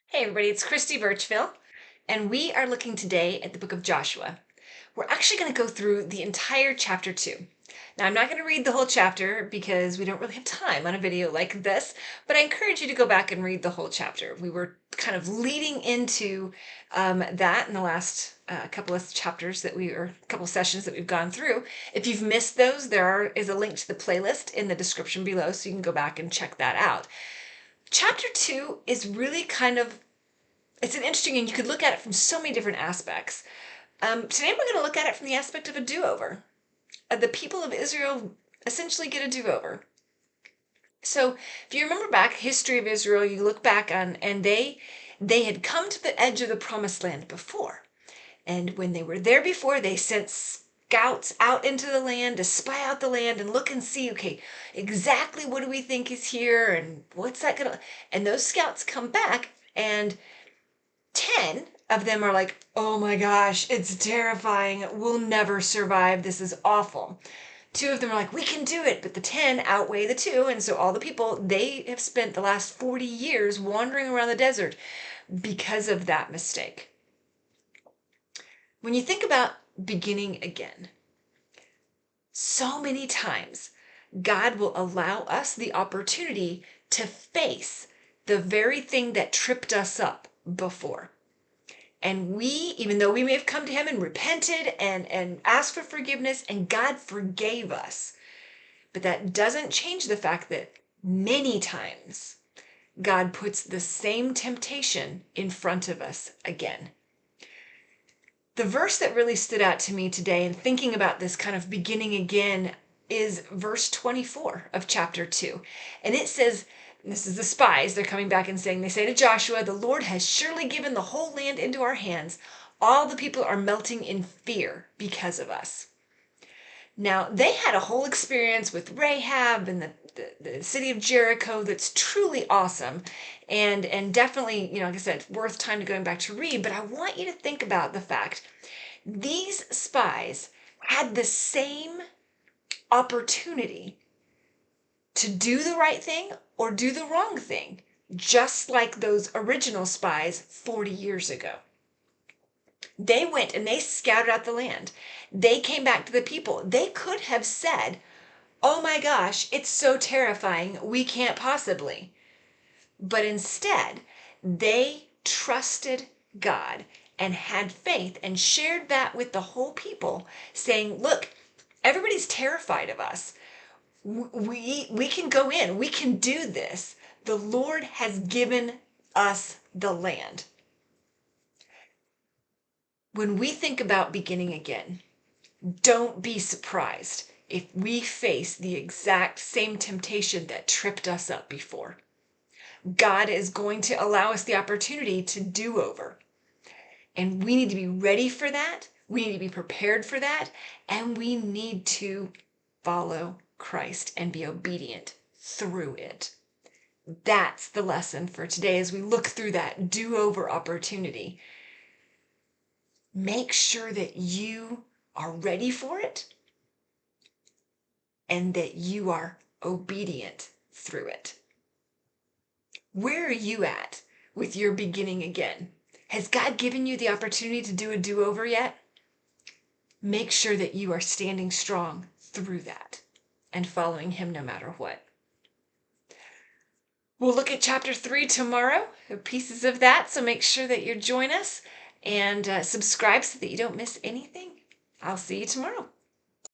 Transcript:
Hey everybody, it's Christy Birchville, and we are looking today at the book of Joshua. We're actually going to go through the entire chapter 2. Now, I'm not going to read the whole chapter because we don't really have time on a video like this, but I encourage you to go back and read the whole chapter. We were kind of leading into that in the last couple of chapters couple sessions that we've gone through. If you've missed those, is a link to the playlist in the description below, so you can go back and check that out. Chapter 2 is really it's an interesting, and you could look at it from so many different aspects. Today we're going to look at it from the aspect of a do-over. The people of Israel essentially get a do-over. So if you remember back history of Israel, you look back on, and they had come to the edge of the promised land before. And when they were there before, they sent scouts out into the land to spy out the land and look and see, okay, exactly what do we think is here and what's that gonna, and those scouts come back and 10 of them are like, oh my gosh, it's terrifying. We'll never survive. This is awful. 2 of them are like, we can do it. But the 10 outweigh the 2. And so all the people, they have spent the last 40 years wandering around the desert because of that mistake. When you think about beginning again, so many times God will allow us the opportunity to face the very thing that tripped us up before. And we, even though we may have come to him and repented and asked for forgiveness, and God forgave us, but that doesn't change the fact that many times God puts the same temptation in front of us again. The verse that really stood out to me today in thinking about this kind of beginning again is verse 24 of chapter 2. And it says, this is the spies, they're coming back and saying, they say to Joshua, the Lord has surely given the whole land into our hands. All the people are melting in fear because of us. Now, they had a whole experience with Rahab and the city of Jericho that's truly awesome and definitely, like I said, worth time to going back to read. But I want you to think about the fact these spies had the same opportunity to do the right thing or do the wrong thing, just like those original spies 40 years ago. They went and they scouted out the land. They came back to the people. They could have said, oh my gosh, it's so terrifying, we can't possibly. But instead, they trusted God and had faith and shared that with the whole people, saying, look, everybody's terrified of us. We can go in. We can do this. The Lord has given us the land. When we think about beginning again, don't be surprised if we face the exact same temptation that tripped us up before. God is going to allow us the opportunity to do over. And we need to be ready for that. We need to be prepared for that. And we need to follow Christ and be obedient through it. That's the lesson for today as we look through that do-over opportunity. Make sure that you are ready for it and that you are obedient through it. Where are you at with your beginning again? Has God given you the opportunity to do a do-over yet? Make sure that you are standing strong through that and following him no matter what. We'll look at chapter 3 tomorrow, pieces of that, so make sure that you join us and subscribe so that you don't miss anything. I'll see you tomorrow.